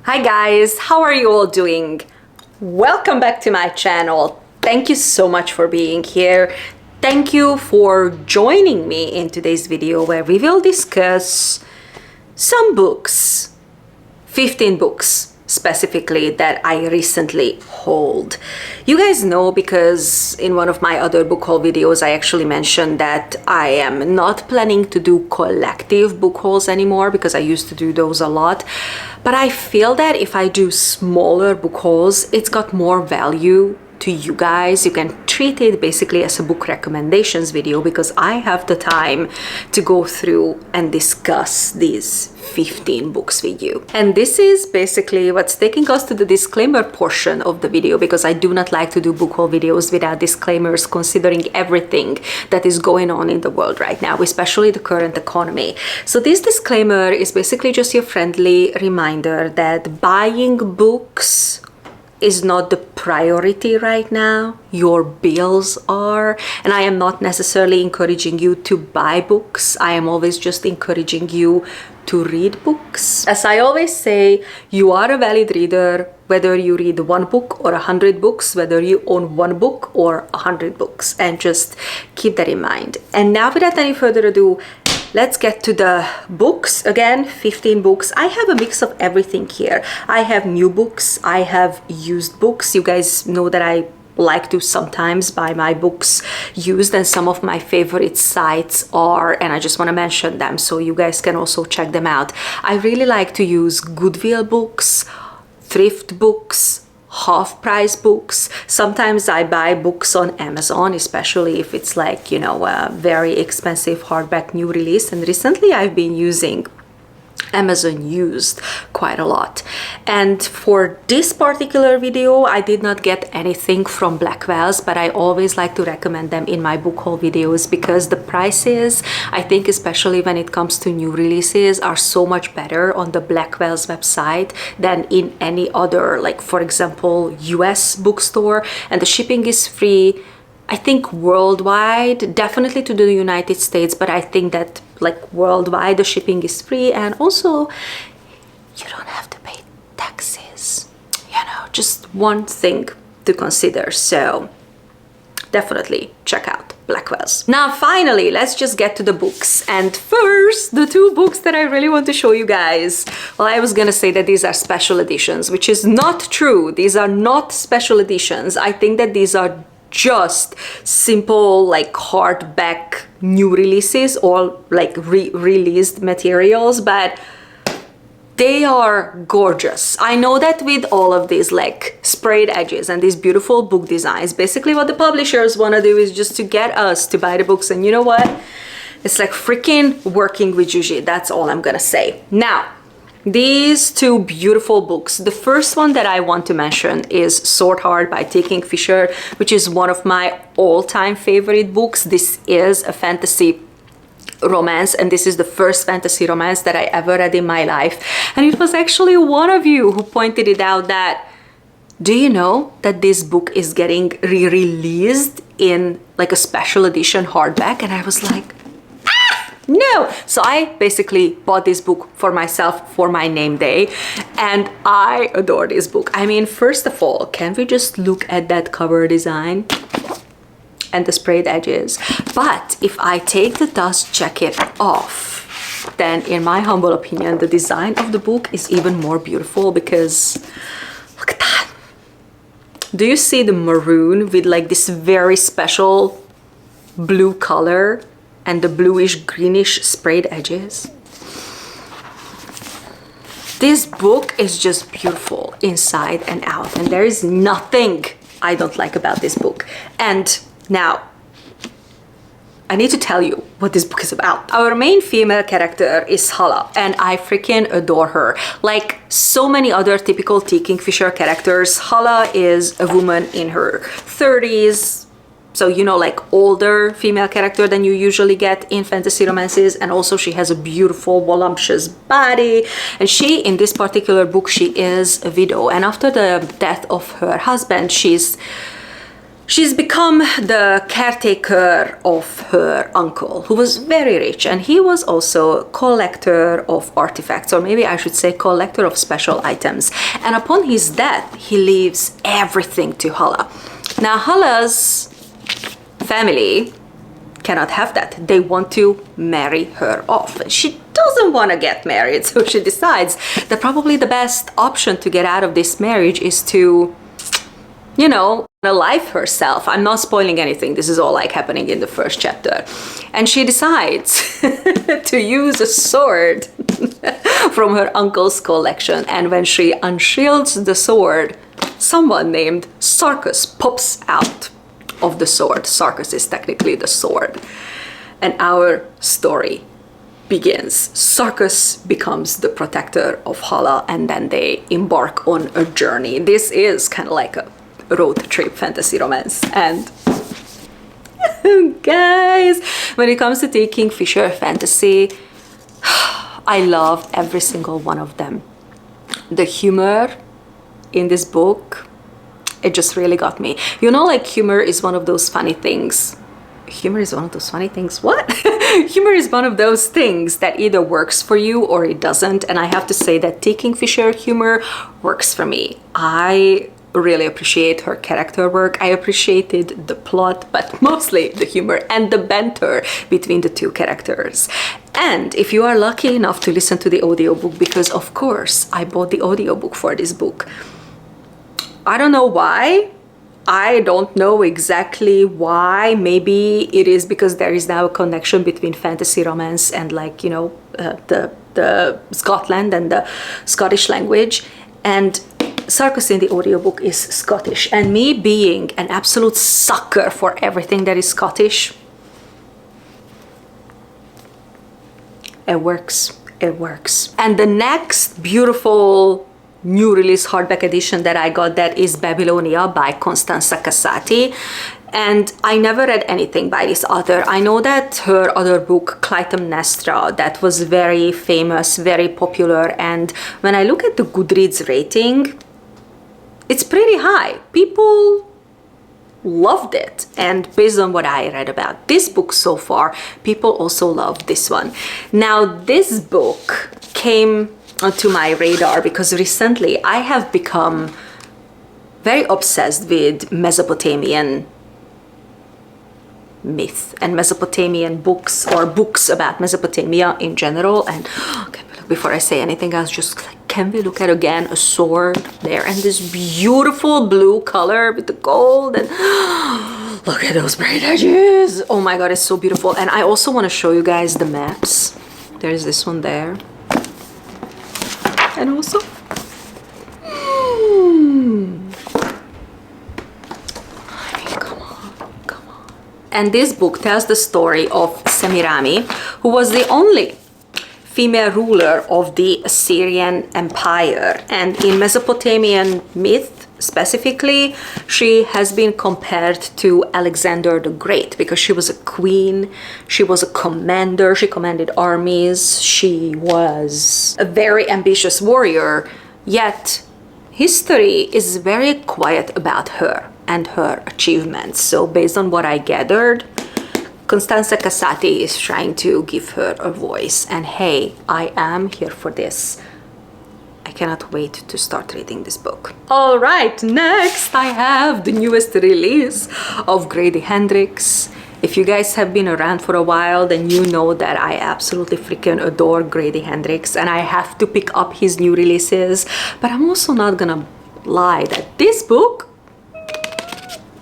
Hi guys, how are you all doing? Welcome back to my channel. Thank you so much for being here. Thank you for joining me in today's video where we will discuss some books, 15 books specifically that I recently hauled. You guys know because in one of my other book haul videos I actually mentioned that I am not planning to do collective book hauls anymore because I used to do those a lot. But I feel that if I do smaller book hauls, it's got more value to you guys. You can treat it basically as a book recommendations video because I have the time to go through and discuss these 15 books with you. And this is basically what's taking us to the disclaimer portion of the video because I do not like to do book haul videos without disclaimers considering everything that is going on in the world right now, especially the current economy. So this disclaimer is basically just your friendly reminder that buying books is not the priority right now. Your bills are, and I am not necessarily encouraging you to buy books. I am always just encouraging you to read books. As I always say, you are a valid reader whether you read one book or 100 books, whether you own one book or 100 books, and just keep that in mind. And now without any further ado, let's get to the books. Again, 15 books. I have a mix of everything here. I have new books, I have used books. You guys know that I like to sometimes buy my books used, and some of my favorite sites are, and I just want to mention them so you guys can also check them out. I really like to use Goodwill books, thrift books, half-price books. Sometimes I buy books on Amazon, especially if it's like, you know, a very expensive hardback new release. And recently I've been using Amazon used quite a lot. And for this particular video I did not get anything from Blackwell's, but I always like to recommend them in my book haul videos because the prices, I think especially when it comes to new releases, are so much better on the Blackwell's website than in any other, like for example US bookstore, and the shipping is free. I think worldwide, definitely to the United States, but I think that like worldwide the shipping is free, and also you don't have to pay taxes. You know, just one thing to consider. So definitely check out Blackwell's. Now finally, let's just get to the books. And first, the two books that I really want to show you guys. Well, I was gonna say that these are special editions, which is not true. These are not special editions. I think that these are just simple like hardback new releases or like released materials, but they are gorgeous. I know that with all of these like sprayed edges and these beautiful book designs, basically what the publishers want to do is just to get us to buy the books, and you know what, it's like freaking working with Zsuzsi. That's all I'm gonna say. Now these two beautiful books. The first one that I want to mention is Sword Heart by T. Kingfisher, which is one of my all-time favorite books. This is a fantasy romance, and this is the first fantasy romance that I ever read in my life. And it was actually one of you who pointed it out that, do you know that this book is getting re-released in like a special edition hardback? And I was like, no. So I basically bought this book for myself for my name day, and I adore this book. I mean, first of all, can we just look at that cover design and the sprayed edges? But if I take the dust jacket off, then in my humble opinion, the design of the book is even more beautiful because look at that. Do you see the maroon with like this very special blue color and the bluish greenish sprayed edges? This book is just beautiful inside and out, and there is nothing I don't like about this book. And now I need to tell you what this book is about. Our main female character is Hala, and I freaking adore her. Like so many other typical T. Kingfisher characters, Hala is a woman in her 30s, so, you know, like older female character than you usually get in fantasy romances. And also she has a beautiful voluptuous body. And she, in this particular book, she is a widow. And after the death of her husband, she's She's become the caretaker of her uncle, who was very rich, and he was also a collector of artifacts, or maybe I should say collector of special items. And upon his death, he leaves everything to Hala. Now, Hala's family cannot have that. They want to marry her off. And she doesn't want to get married, so she decides that probably the best option to get out of this marriage is to, you know, alive herself. I'm not spoiling anything. This is all like happening in the first chapter. And she decides to use a sword from her uncle's collection. And when she unshields the sword, someone named Sarkis pops out of the sword. Sarkis is technically the sword. And our story begins. Sarkis becomes the protector of Hala, and then they embark on a journey. This is kind of like a road trip fantasy romance. And guys, when it comes to the Kingfisher fantasy, I loved every single one of them. The humor in this book, it just really got me. You know, like humor is one of those funny things. Humor is one of those funny things? What? Humor is one of those things that either works for you or it doesn't. And I have to say that T. Kingfisher humor works for me. I really appreciate her character work. I appreciated the plot, but mostly the humor and the banter between the two characters. And if you are lucky enough to listen to the audiobook, because of course I bought the audiobook for this book. I don't know why. I don't know exactly why. Maybe it is because there is now a connection between fantasy romance and, like, you know, the Scotland and the Scottish language. And Sarkis in the audiobook is Scottish, and me being an absolute sucker for everything that is Scottish, it works. It works. And the next beautiful new release hardback edition that I got, that is Babylonia by Constanza Casati. And I never read anything by this author. I know that her other book, Clytemnestra, that was very famous, very popular. And when I look at the Goodreads rating, it's pretty high. People loved it. And based on what I read about this book so far, people also love this one. Now, this book came onto my radar because recently I have become very obsessed with Mesopotamian myth and Mesopotamian books, or books about Mesopotamia in general. And before I say anything else, just like, can we look at again a sword there, and this beautiful blue color with the gold, and look at those bright edges. Oh my god, it's so beautiful. And I also want to show you guys the maps. There's this one there, and also and this book tells the story of Semirami, who was the only female ruler of the Assyrian Empire. And in Mesopotamian myth specifically, she has been compared to Alexander the Great because she was a queen, she was a commander, she commanded armies, she was a very ambitious warrior, yet history is very quiet about her and her achievements. So based on what I gathered, Constanza Casati is trying to give her a voice, and hey, I am here for this. I cannot wait to start reading this book. All right, next I have the newest release of Grady Hendrix. If you guys have been around for a while, then you know that I absolutely freaking adore Grady Hendrix, and I have to pick up his new releases. But I'm also not gonna lie that this book,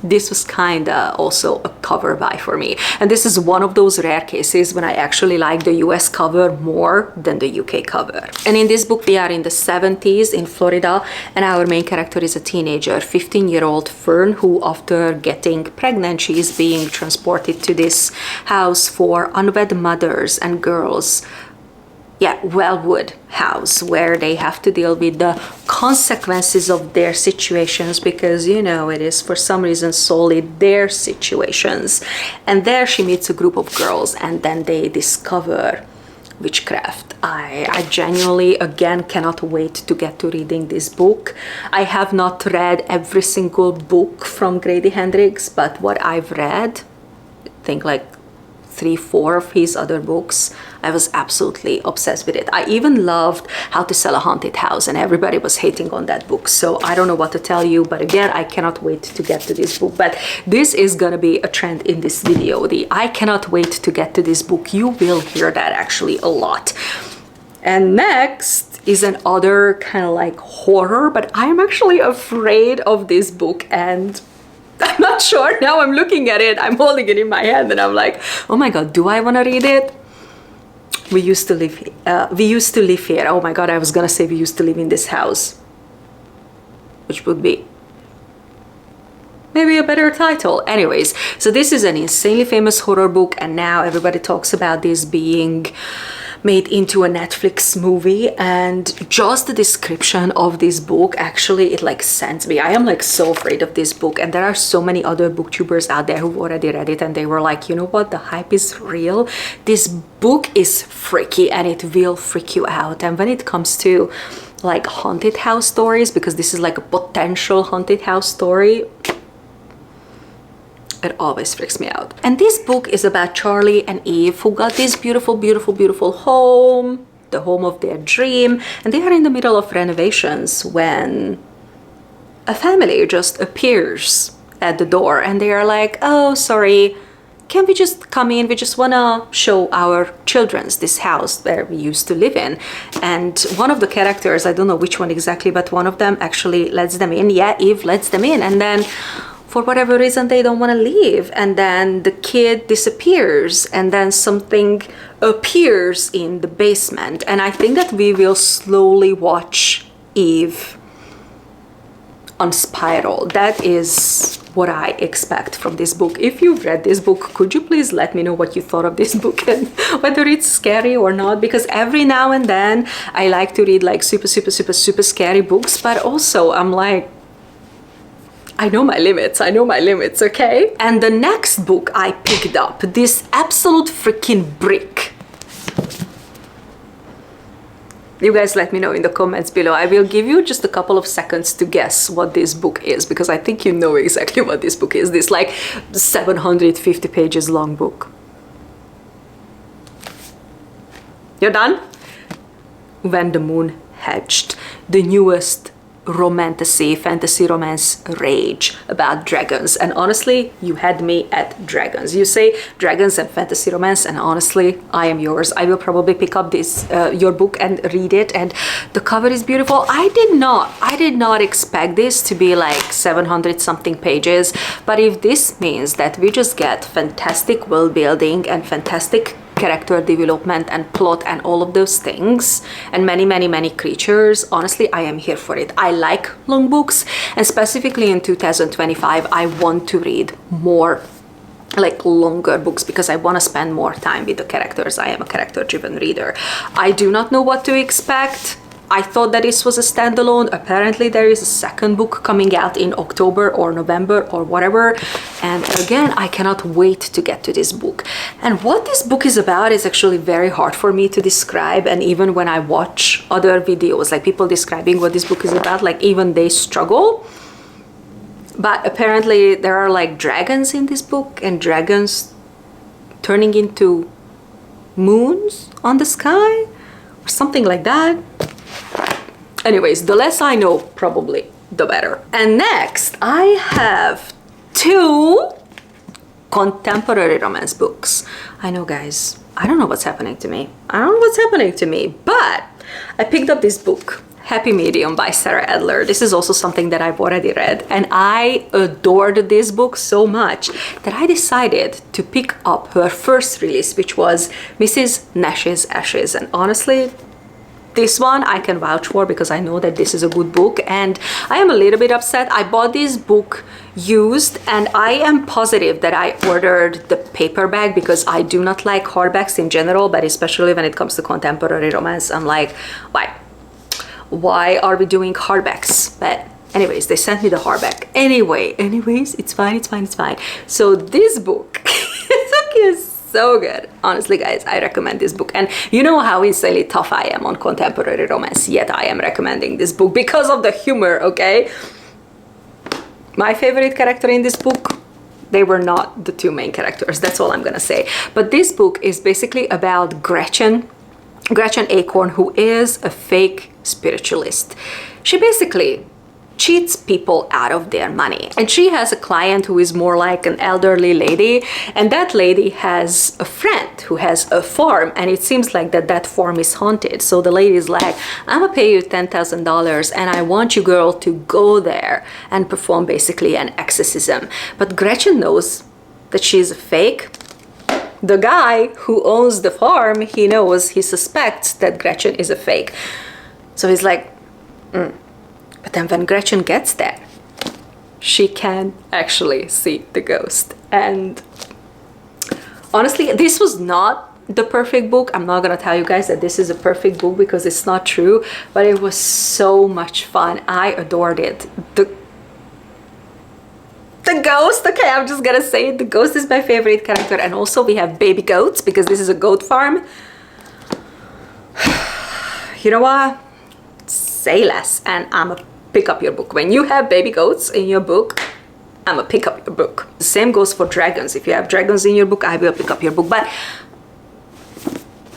this was kinda also a cover buy for me. And this is one of those rare cases when I actually like the US cover more than the UK cover. And in this book, we are in the 70s in Florida, and our main character is a teenager, 15-year-old Fern, who after getting pregnant, she is being transported to this house for unwed mothers and girls. Yeah, Wellwood house, where they have to deal with the consequences of their situations, because, you know, it is for some reason solely their situations. And there she meets a group of girls, and then they discover witchcraft. I genuinely, again, cannot wait to get to reading this book. I have not read every single book from Grady Hendrix, but what I've read, I think like 3-4 of his other books, I was absolutely obsessed with it. I even loved How to Sell a Haunted House, and everybody was hating on that book, so I don't know what to tell you, but again, I cannot wait to get to this book. But this is gonna be a trend in this video, the I cannot wait to get to this book. You will hear that actually a lot. And next is another kind of like horror, but I'm actually afraid of this book, and I'm not sure. Now I'm looking at it, I'm holding it in my hand, and I'm like, oh my god, do I want to read it? We used to live here. Oh my god, I was gonna say we used to live in this house, which would be maybe a better title. Anyways, so this is an insanely famous horror book, and now everybody talks about this being made into a Netflix movie, and just the description of this book, actually, it like sends me. I am like so afraid of this book, and there are so many other booktubers out there who've already read it, and they were like, you know what, the hype is real. This book is freaky, and it will freak you out. And when it comes to like haunted house stories, because this is like a potential haunted house story, it always freaks me out. And this book is about Charlie and Eve, who got this beautiful, beautiful, beautiful home, the home of their dream, and they are in the middle of renovations when a family just appears at the door, and they are like, oh, sorry, can we just come in? We just want to show our children's this house where we used to live in. And one of the characters, I don't know which one exactly, but one of them actually lets them in. Yeah, Eve lets them in, and then for whatever reason they don't want to leave, and then the kid disappears, and then something appears in the basement. And I think that we will slowly watch Eve unspiral. That is what I expect from this book. If you've read this book, could you please let me know what you thought of this book and whether it's scary or not, because every now and then I like to read like super scary books, but also I'm like, I know my limits, okay? And the next book I picked up, this absolute freaking brick. You guys let me know in the comments below. I will give you just a couple of seconds to guess what this book is, because I think you know exactly what this book is. This like 750 pages long book. You're done? When the Moon Hedged, the newest fantasy romance rage about dragons. And honestly, you had me at dragons. You say dragons and fantasy romance, and honestly, I am yours. I will probably pick up this your book and read it, and the cover is beautiful. I did not expect this to be like 700 something pages, but if this means that we just get fantastic world building and fantastic character development and plot and all of those things, and many creatures, honestly, I am here for it. I like long books, and specifically in 2025 I want to read more like longer books, because I want to spend more time with the characters. I am a character driven reader. I do not know what to expect. I thought that this was a standalone. Apparently there is a second book coming out in October or November or whatever. And again, I cannot wait to get to this book. And what this book is about is actually very hard for me to describe. And even when I watch other videos, like people describing what this book is about, like even they struggle. But apparently there are like dragons in this book, and dragons turning into moons on the sky or something like that. Anyways, the less I know, probably the better. And next, I have 2 contemporary romance books. I know, guys, I don't know what's happening to me. But I picked up this book, Happy Medium by Sarah Adler. This is also something that I've already read, and I adored this book so much that I decided to pick up her first release, which was Mrs. Nash's Ashes. And honestly, this one I can vouch for, because I know that this is a good book, and I am a little bit upset. I bought this book used, and I am positive that I ordered the paperback, because I do not like hardbacks in general, but especially when it comes to contemporary romance, I'm like, why are we doing hardbacks? But anyways, they sent me the hardback. Anyways, it's fine. So this book took So good. Honestly, guys, I recommend this book. And you know how insanely tough I am on contemporary romance, yet I am recommending this book because of the humor, okay? My favorite character in this book, they were not the two main characters. That's all I'm gonna say. But this book is basically about Gretchen Acorn, who is a fake spiritualist. She basically cheats people out of their money. And she has a client who is more like an elderly lady, and that lady has a friend who has a farm, and it seems like that farm is haunted. So the lady is like, I'm gonna pay you $10,000 and I want you girl to go there and perform basically an exorcism. But Gretchen knows that she's a fake. The guy who owns the farm, he suspects that Gretchen is a fake. So he's like, But then when Gretchen gets there, she can actually see the ghost. And honestly, this was not the perfect book. I'm not gonna tell you guys that this is a perfect book because it's not true, but it was so much fun. I adored it. The ghost, okay, I'm just gonna say it. The ghost is my favorite character. And also we have baby goats because this is a goat farm. You know what? Say less and I'm a pick up your book. When you have baby goats in your book, I'm a pick up your book. The same goes for dragons. If you have dragons in your book, I will pick up your book. But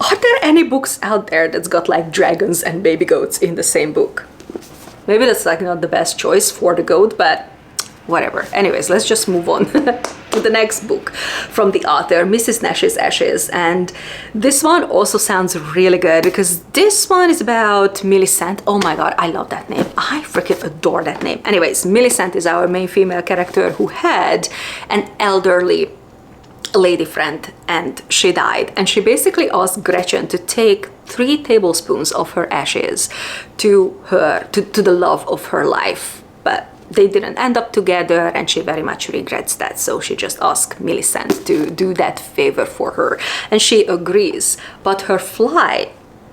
are there any books out there that's got like dragons and baby goats in the same book? Maybe that's like not the best choice for the goat, but whatever. Anyways, let's just move on to the next book from the author, Mrs. Nash's Ashes. And this one also sounds really good because this one is about Millicent. Oh my god, I love that name. I freaking adore that name. Anyways, Millicent is our main female character who had an elderly lady friend and she died. And she basically asked Gretchen to take 3 tablespoons of her ashes to the love of her life. But they didn't end up together and she very much regrets that. So she just asked Millicent to do that favor for her. And she agrees, but her flight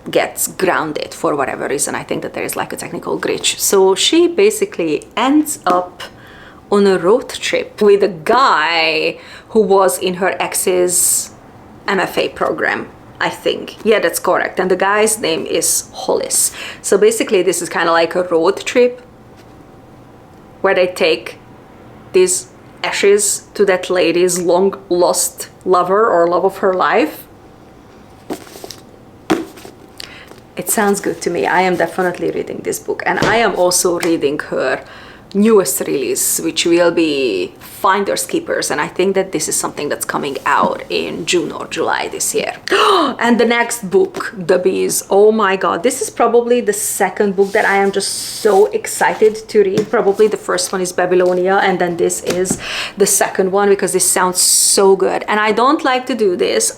gets grounded for whatever reason. I think that there is like a technical glitch. So she basically ends up on a road trip with a guy who was in her ex's MFA program, I think. Yeah, that's correct. And the guy's name is Hollis. So basically this is kind of like a road trip where they take these ashes to that lady's long lost lover or love of her life. It sounds good to me. I am definitely reading this book, and I am also reading her newest release, which will be Finders Keepers, and I think that this is something that's coming out in June or July this year. And the next book, The Bees. Oh my god, this is probably the second book that I am just so excited to read. Probably the first one is Babylonia, and then this is the second one because this sounds so good. And I don't like to do this,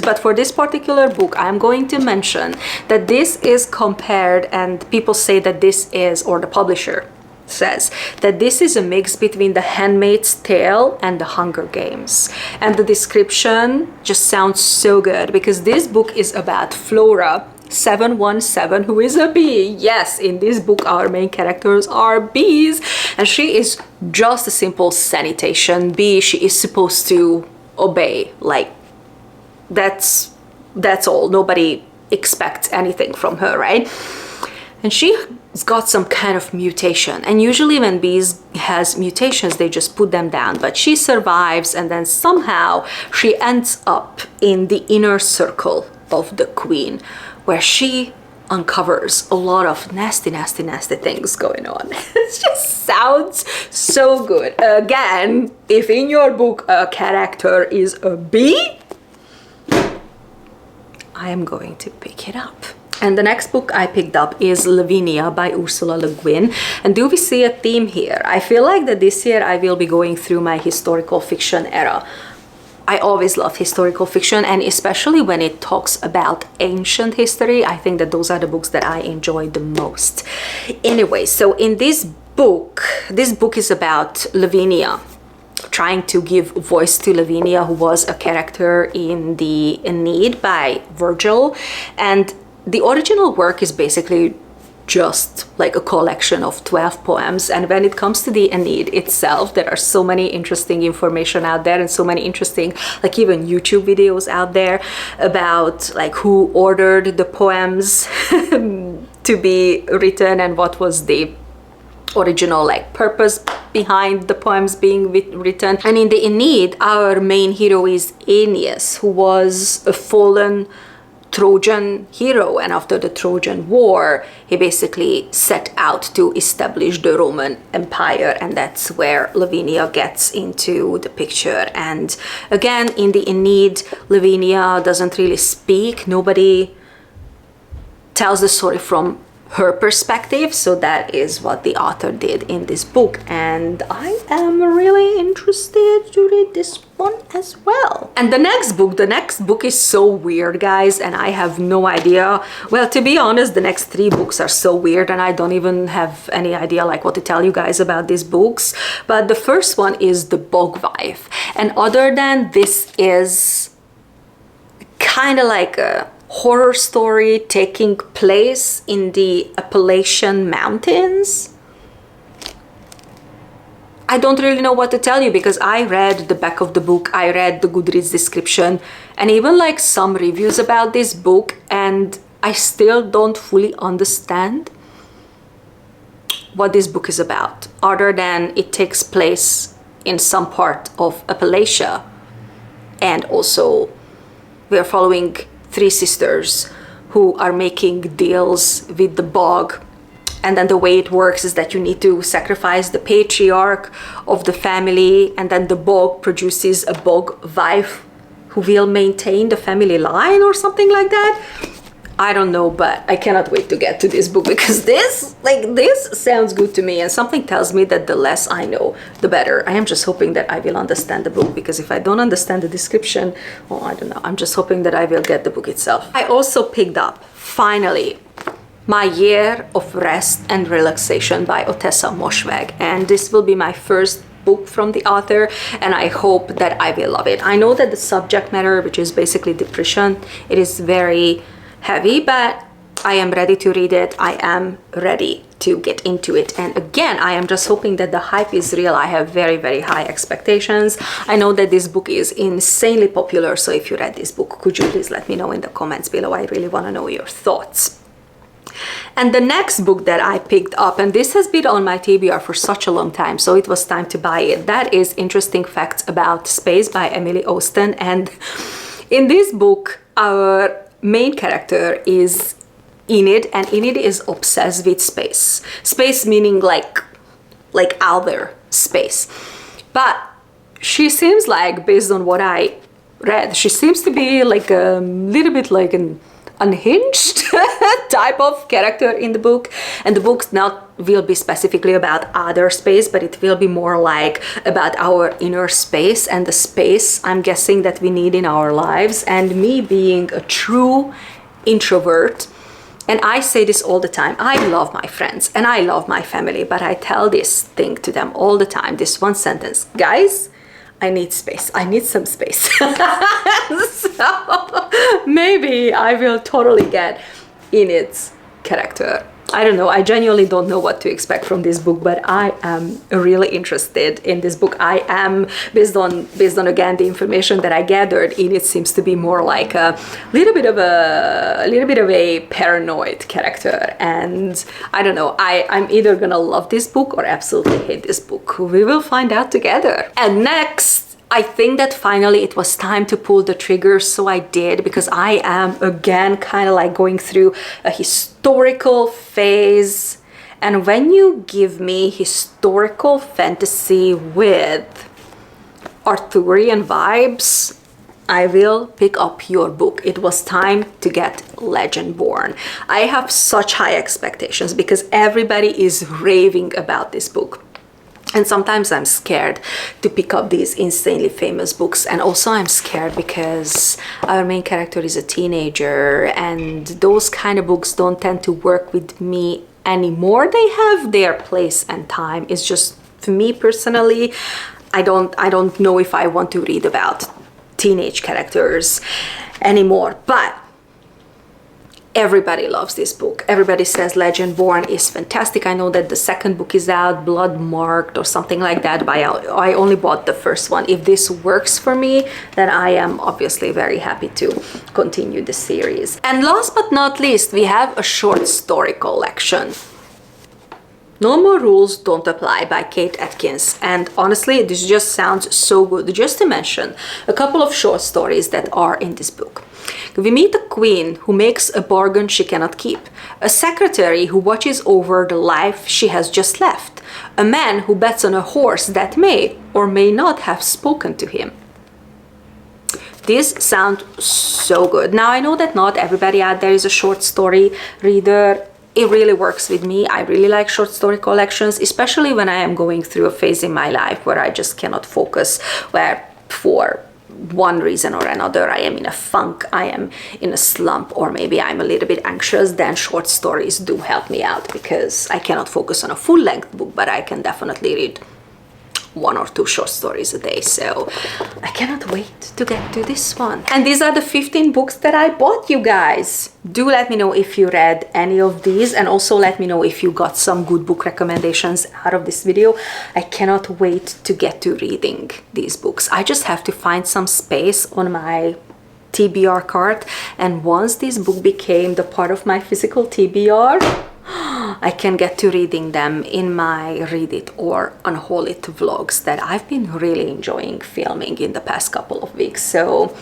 but for this particular book I'm going to mention that this is compared, and people say that this is, or the publisher says that this is a mix between The Handmaid's Tale and The Hunger Games. And the description just sounds so good because this book is about Flora 717, who is a bee. Yes, in this book our main characters are bees, and she is just a simple sanitation bee. She is supposed to obey, like that's all. Nobody expects anything from her, right? And she's got some kind of mutation, and usually when bees has mutations they just put them down, but she survives, and then somehow she ends up in the inner circle of the queen, where she uncovers a lot of nasty things going on. It just sounds so good. Again, if in your book a character is a bee, I am going to pick it up. And the next book I picked up is Lavinia by Ursula Le Guin. And do we see a theme here? I feel like that this year I will be going through my historical fiction era. I always love historical fiction, and especially when it talks about ancient history. I think that those are the books that I enjoy the most. Anyway, so in this book is about Lavinia, trying to give voice to Lavinia, who was a character in the Aeneid by Virgil. And the original work is basically just like a collection of 12 poems. And when it comes to the Aeneid itself, there are so many interesting information out there and so many interesting, like even YouTube videos out there about like who ordered the poems to be written and what was the original like purpose behind the poems being written. And in the Aeneid, our main hero is Aeneas, who was a fallen Trojan hero, and after the Trojan War he basically set out to establish the Roman Empire, and that's where Lavinia gets into the picture. And again, in the Aeneid, Lavinia doesn't really speak. Nobody tells the story from her perspective, so that is what the author did in this book, and I am really interested to read this one as well. And the next book is so weird, guys, and I have no idea. Well, to be honest, the next 3 books are so weird and I don't even have any idea like what to tell you guys about these books. But the first one is The Bogwife, and other than this is kind of like a horror story taking place in the Appalachian Mountains. I don't really know what to tell you because I read the back of the book, I read the Goodreads description, and even like some reviews about this book, and I still don't fully understand what this book is about, other than it takes place in some part of Appalachia, and also we are following 3 sisters who are making deals with the bog, and then the way it works is that you need to sacrifice the patriarch of the family, and then the bog produces a bog wife who will maintain the family line or something like that. I don't know, but I cannot wait to get to this book because this sounds good to me, and something tells me that the less I know, the better. I am just hoping that I will understand the book, because if I don't understand the description, well, I don't know. I'm just hoping that I will get the book itself. I also picked up, finally, My Year of Rest and Relaxation by Ottessa Moshfegh, and this will be my first book from the author, and I hope that I will love it. I know that the subject matter, which is basically depression, it is very heavy, but I am ready to read it. I am ready to get into it, and again, I am just hoping that the hype is real. I have very, very high expectations. I know that this book is insanely popular, so if you read this book, could you please let me know in the comments below? I really want to know your thoughts. And the next book that I picked up, and this has been on my TBR for such a long time, so it was time to buy it, that is Interesting Facts About Space by Emily Austen. And in this book, our main character is Enid, and Enid is obsessed with space. Space meaning like outer space. But she seems like, based on what I read, she seems to be like a little bit like an unhinged type of character in the book, and the book will be specifically about outer space, but it will be more like about our inner space and the space, I'm guessing, that we need in our lives. And me being a true introvert, and I say this all the time, I love my friends and I love my family, but I tell this thing to them all the time, this one sentence: guys, I need space. I need some space. So maybe I will totally get Enid's character. I don't know. I genuinely don't know what to expect from this book, but I am really interested in this book. I am, based on again the information that I gathered, Enid seems to be more like a little bit of a paranoid character, and I don't know. I'm either gonna love this book or absolutely hate this book. We will find out together. And next, I think that finally it was time to pull the trigger, so I did, because I am again kind of like going through a historical phase, and when you give me historical fantasy with Arthurian vibes, I will pick up your book. It was time to get Legendborn. I have such high expectations because everybody is raving about this book. And sometimes I'm scared to pick up these insanely famous books, and also I'm scared because our main character is a teenager, and those kind of books don't tend to work with me anymore. They have their place and time. It's just, for me personally, I don't know if I want to read about teenage characters anymore. But Everybody loves this book. Everybody says Legendborn is fantastic. I know that the second book is out, Blood Marked or something like that, but I only bought the first one. If this works for me, then I am obviously very happy to continue the series. And last but not least, we have a short story collection. No More Rules Don't Apply by Kate Atkins. And honestly, this just sounds so good. Just to mention a couple of short stories that are in this book. We meet a queen who makes a bargain she cannot keep, a secretary who watches over the life she has just left, a man who bets on a horse that may or may not have spoken to him. These sound so good. Now, I know that not everybody out there is a short story reader. It really works with me. I really like short story collections, especially when I am going through a phase in my life where I just cannot focus, where for one reason or another I am in a funk, I am in a slump, or maybe I'm a little bit anxious. Then short stories do help me out, because I cannot focus on a full-length book, but I can definitely read 1 or 2 short stories a day. So I cannot wait to get to this one. And these are the 15 books that I bought, you guys. Do let me know if you read any of these, and also let me know if you got some good book recommendations out of this video. I cannot wait to get to reading these books. I just have to find some space on my TBR cart, and once this book became the part of my physical TBR, I can get to reading them in my Read It or Unhaul It vlogs that I've been really enjoying filming in the past couple of weeks. So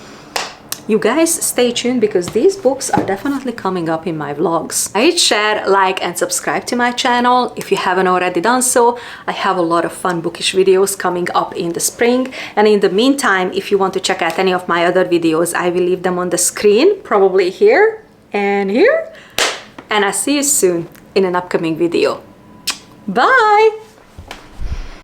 you guys stay tuned, because these books are definitely coming up in my vlogs. Hit share, like and subscribe to my channel if you haven't already done so. I have a lot of fun bookish videos coming up in the spring, and in the meantime, if you want to check out any of my other videos, I will leave them on the screen, probably here and here. And I'll see you soon in an upcoming video. Bye!